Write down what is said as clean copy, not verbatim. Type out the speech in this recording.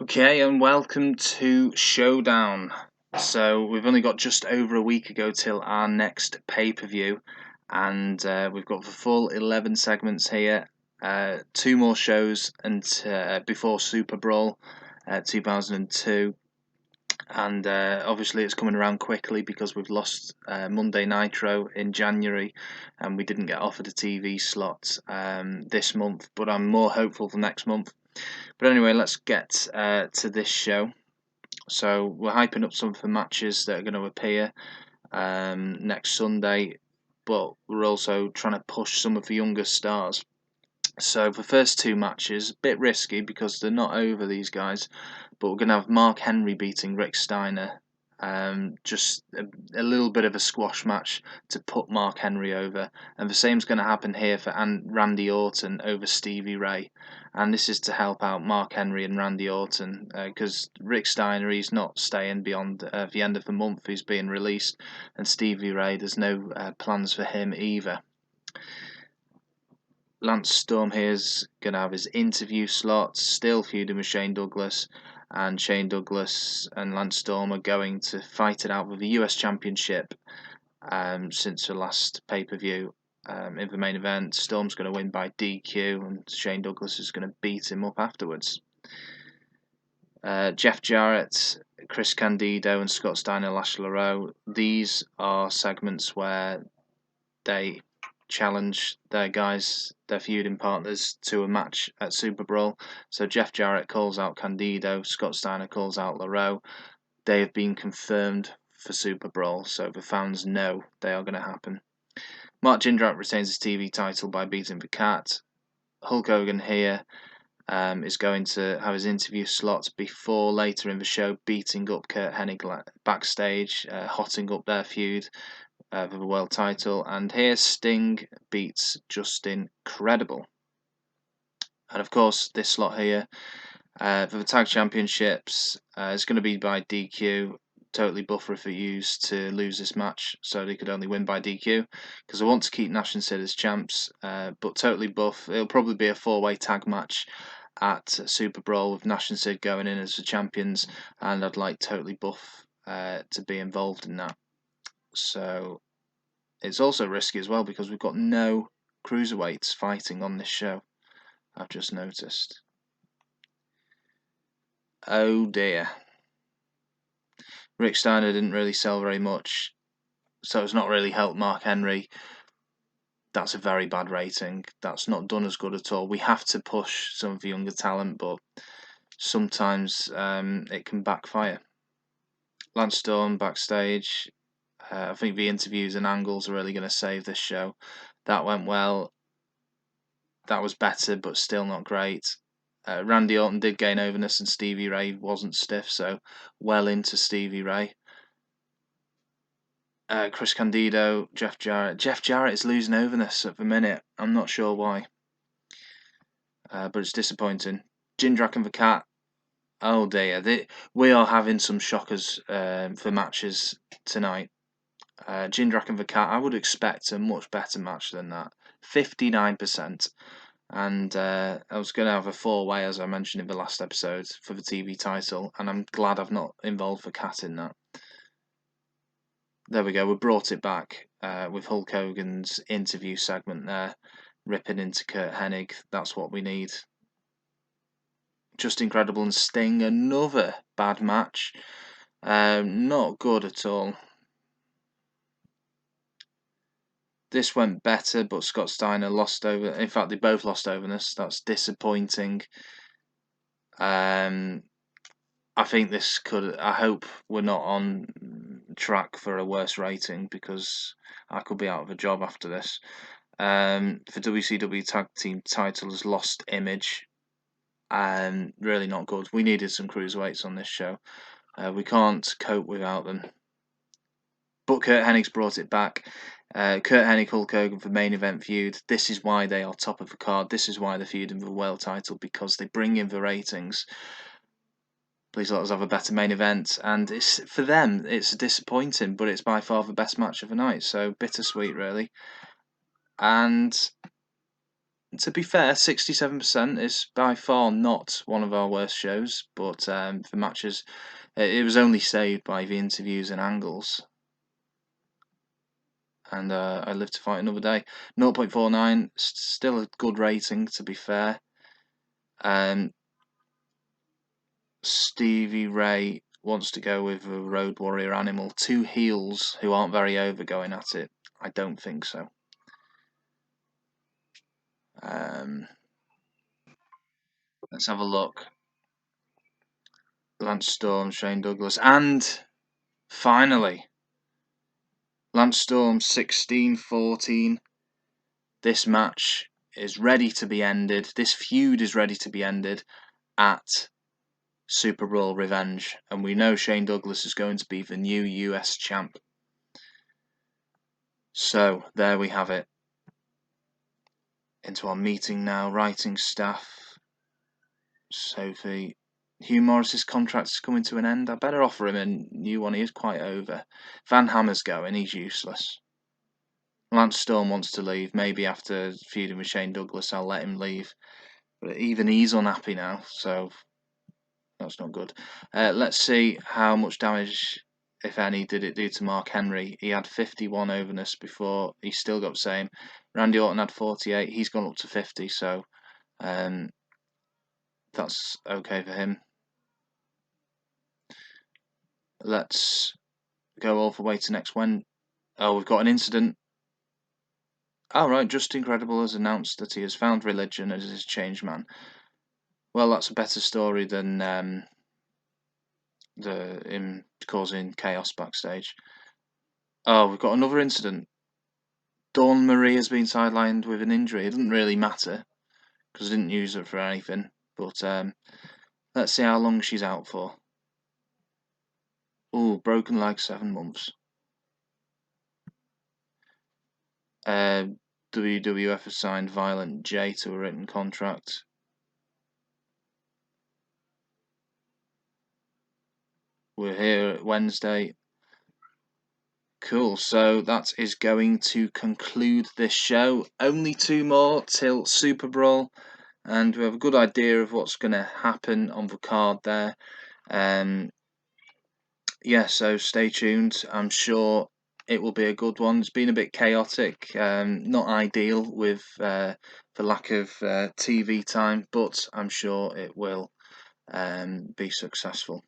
Okay, and welcome to Showdown. So we've only got just over a week ago till our next pay-per-view, and we've got the full 11 segments here. Two more shows and before Super Brawl 2002, and obviously it's coming around quickly because we've lost Monday Nitro in January, and we didn't get offered a TV slot this month. But I'm more hopeful for next month. But anyway, let's get to this show. So we're hyping up some of the matches that are going to appear next Sunday, but we're also trying to push some of the younger stars. So the first two matches, a bit risky because they're not over, these guys, but we're going to have Mark Henry beating Rick Steiner. Just a little bit of a squash match to put Mark Henry over, and the same's going to happen here for Randy Orton over Stevie Ray, and this is to help out Mark Henry and Randy Orton because Rick Steiner, he's not staying beyond the end of the month, he's being released, and Stevie Ray, there's no plans for him either. Lance Storm here is going to have his interview slot, still feuding with Shane Douglas, and Shane Douglas and Lance Storm are going to fight it out with the US Championship since the last pay-per-view. In the main event, Storm's going to win by DQ, and Shane Douglas is going to beat him up afterwards. Jeff Jarrett, Chris Candido, and Scott Steiner and Lash LeRoux, these are segments where they challenge their guys, their feuding partners, to a match at Super Brawl. So Jeff Jarrett calls out Candido, Scott Steiner calls out LeRoux. They have been confirmed for Super Brawl, so the fans know they are going to happen. Mark Jindrak retains his TV title by beating the Cat. Hulk Hogan here is going to have his interview slot before later in the show beating up Curt Hennig backstage, hotting up their feud for the world title. And here Sting beats Justin Credible. And of course, this slot here for the tag championships is going to be by DQ. Totally Buff refused to lose this match, so they could only win by DQ because I want to keep Nash and Sid as champs. But Totally Buff, it'll probably be a four-way tag match at Super Brawl with Nash and Sid going in as the champions, and I'd like Totally Buff to be involved in that. So it's also risky as well because we've got no cruiserweights fighting on this show, I've just noticed. Oh dear. Rick Steiner didn't really sell very much, so it's not really helped Mark Henry. That's a very bad rating. That's not done as good at all. We have to push some of the younger talent, but sometimes it can backfire. Lance Storm backstage. I think the interviews and angles are really going to save this show. That went well. That was better, but still not great. Randy Orton did gain overness, and Stevie Ray wasn't stiff, so well into Stevie Ray. Chris Candido, Jeff Jarrett. Jeff Jarrett is losing overness at the minute. I'm not sure why, but it's disappointing. Jindrak and the Cat. Oh dear, we are having some shockers for matches tonight. Jindrak and the Cat. I would expect a much better match than that. 59%. And I was going to have a four-way, as I mentioned in the last episode, for the TV title, and I'm glad I've not involved the Cat in that. There we go, we brought it back with Hulk Hogan's interview segment there, ripping into Curt Hennig. That's what we need. Just Incredible and Sting, another bad match. Not good at all. This went better, but Scott Steiner lost over. In fact, they both lost overness. That's disappointing. I think this could. I hope we're not on track for a worse rating because I could be out of a job after this. For WCW Tag Team titles, Lost Image, and really not good. We needed some cruiserweights on this show. We can't cope without them. But Curt Hennig's brought it back. Curt Hennig, Hulk Hogan for main event feud. This is why they are top of the card. This is why they're feuding for the world title, because they bring in the ratings. Please let us have a better main event. And it's for them, it's disappointing, but it's by far the best match of the night. So bittersweet, really. And to be fair, 67% is by far not one of our worst shows, but for matches, it was only saved by the interviews and angles. And I Live to Fight Another Day, 0.49, still a good rating to be fair. Stevie Ray wants to go with a Road Warrior Animal. Two heels who aren't very over going at it. I don't think so. Let's have a look. Lance Storm, Shane Douglas, and finally, Lance Storm 16-14. This match is ready to be ended. This feud is ready to be ended at Super Brawl Revenge, and we know Shane Douglas is going to be the new US champ. So there we have it. Into our meeting now, writing staff. Sophie, Hugh Morris's contract is coming to an end. I better offer him a new one. He is quite over. Van Hammer's going. He's useless. Lance Storm wants to leave. Maybe after feuding with Shane Douglas, I'll let him leave. But even he's unhappy now, so that's not good. Let's see how much damage, if any, did it do to Mark Henry. He had 51 overness before. He's still got the same. Randy Orton had 48. He's gone up to 50, so that's okay for him. Let's go all the way to next when. Oh, we've got an incident. Right, Just Incredible has announced that he has found religion as his changed man. Well, that's a better story than him causing chaos backstage. Oh, we've got another incident. Dawn Marie has been sidelined with an injury. It doesn't really matter because I didn't use her for anything. But let's see how long she's out for. Oh, broken leg, 7 months. WWF has signed Violent J to a written contract. We're here Wednesday. Cool, so that is going to conclude this show. Only 2 more till Super Brawl, and we have a good idea of what's going to happen on the card there. Yeah, so stay tuned. I'm sure it will be a good one. It's been a bit chaotic, not ideal with the lack of TV time, but I'm sure it will be successful.